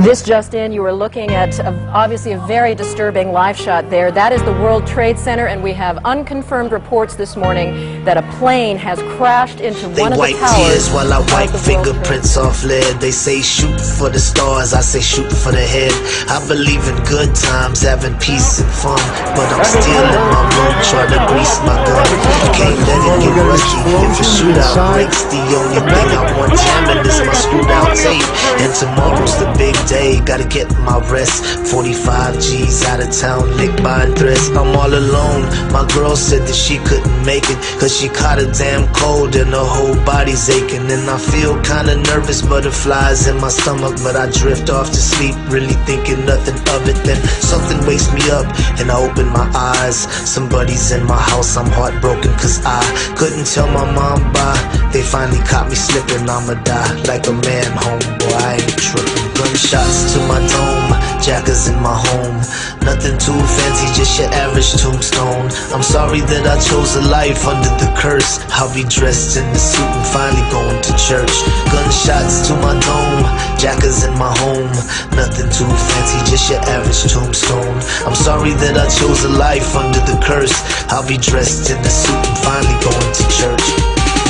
This just in, you are looking at obviously a very disturbing live shot there. That is the World Trade Center, and we have unconfirmed reports this morning that a plane has crashed into one of the towers. They wipe tears while I wipe fingerprints off lead. They say shoot for the stars, I say shoot for the head. I believe in good times, having peace and fun, but I'm still in my room trying to grease my gun. Can't let it get rusty. If a shootout breaks, the only thing I want jamming is my screwed out tape. And tomorrow's the big day, gotta get my rest. 45 G's out of town, licked by threats. I'm all alone. My girl said that she couldn't make it, cause she caught a damn cold and her whole body's aching. And I feel kinda nervous, butterflies in my stomach, but I drift off to sleep, really thinking nothing of it. Then something wakes me up and I open my eyes. Somebody's in my house, I'm heartbroken cause I couldn't tell my mom bye. They finally caught me slipping, I'ma die like a man, homeboy, I ain't tripping. Gunshots to my dome, jackers in my home. Nothing too fancy, just your average tombstone. I'm sorry that I chose a life under the curse. I'll be dressed in the suit and finally going to church. Gunshots to my dome, jackers in my home. Nothing too fancy, just your average tombstone. I'm sorry that I chose a life under the curse. I'll be dressed in the suit and finally going to church.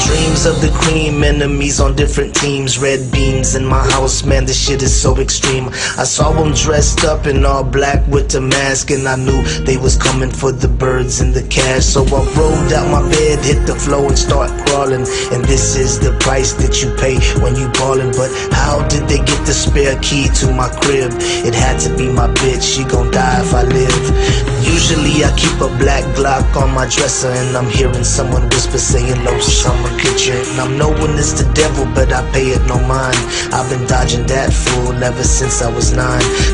Dreams of the cream, enemies on different teams. Red beams in my house, man, this shit is so extreme. I saw them dressed up in all black with the mask, and I knew they was coming for the birds and the cash. So I rolled out my bed, hit the floor and start crawling. And this is the price that you pay when you ballin'. But how did they get the spare key to my crib? It had to be my bitch, she gon' die if I live. Usually I keep a black Glock on my dresser, and I'm hearing someone whisper saying Los, I'ma get you. And I'm knowing it's the devil, but I pay it no mind. I've been dodging that fool ever since I was 9.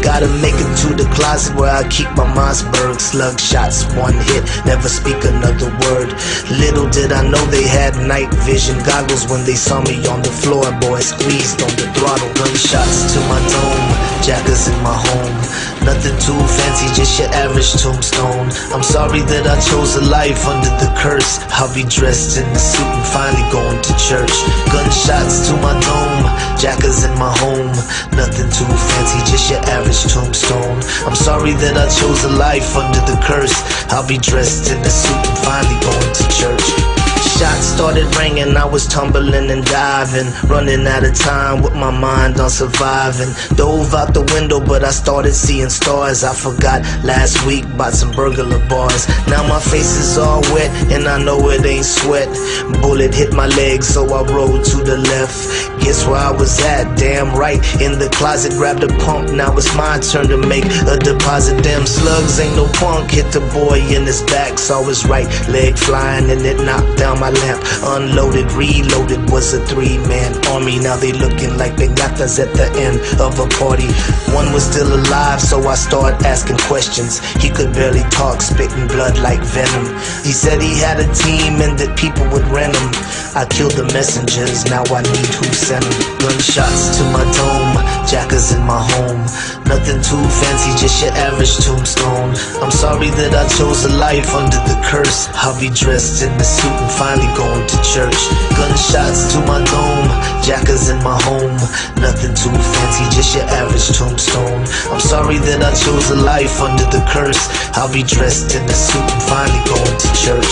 Gotta make it to the closet where I keep my Mossberg. Slug shots, one hit, never speak another word. Little did I know they had night vision goggles when they saw me on the floor. Boy, squeezed on the throttle. Gunshots to my dome, jackers in my home. Nothing too fancy, just your average tombstone. I'm sorry that I chose a life under the curse. I'll be dressed in the suit and finally going to church. Gunshots to my dome, jackers in my home. Nothing too fancy, just your average tombstone. I'm sorry that I chose a life under the curse. I'll be dressed in the suit and finally going to church. Shots started ringing, I was tumbling and diving, running out of time with my mind on surviving. Dove out the window, but I started seeing stars. I forgot last week about some burglar bars. Now my face is all wet and I know it ain't sweat. Bullet hit my leg, so I rolled to the left. Guess where I was at? Damn right, in the closet. Grabbed a pump, now it's my turn to make a deposit. Damn slugs ain't no punk. Hit the boy in his back, saw his right leg flying and it knocked down my lamp. Unloaded, reloaded, was a 3-man army. Now they looking like piñatas at the end of a party. One was still alive, so I started asking questions. He could barely talk, spitting blood like venom. He said he had a team and that people would rent him. I killed the messengers, now I need who sent them. Gunshots to my dome, jackers in my home. Nothing too fancy, just your average tombstone. I'm sorry that I chose a life under the curse. I'll be dressed in the suit and finally going to church. Gunshots to my dome, jackers in my home. Nothing too fancy, just your average tombstone. I'm sorry that I chose a life under the curse. I'll be dressed in the suit and finally going to church.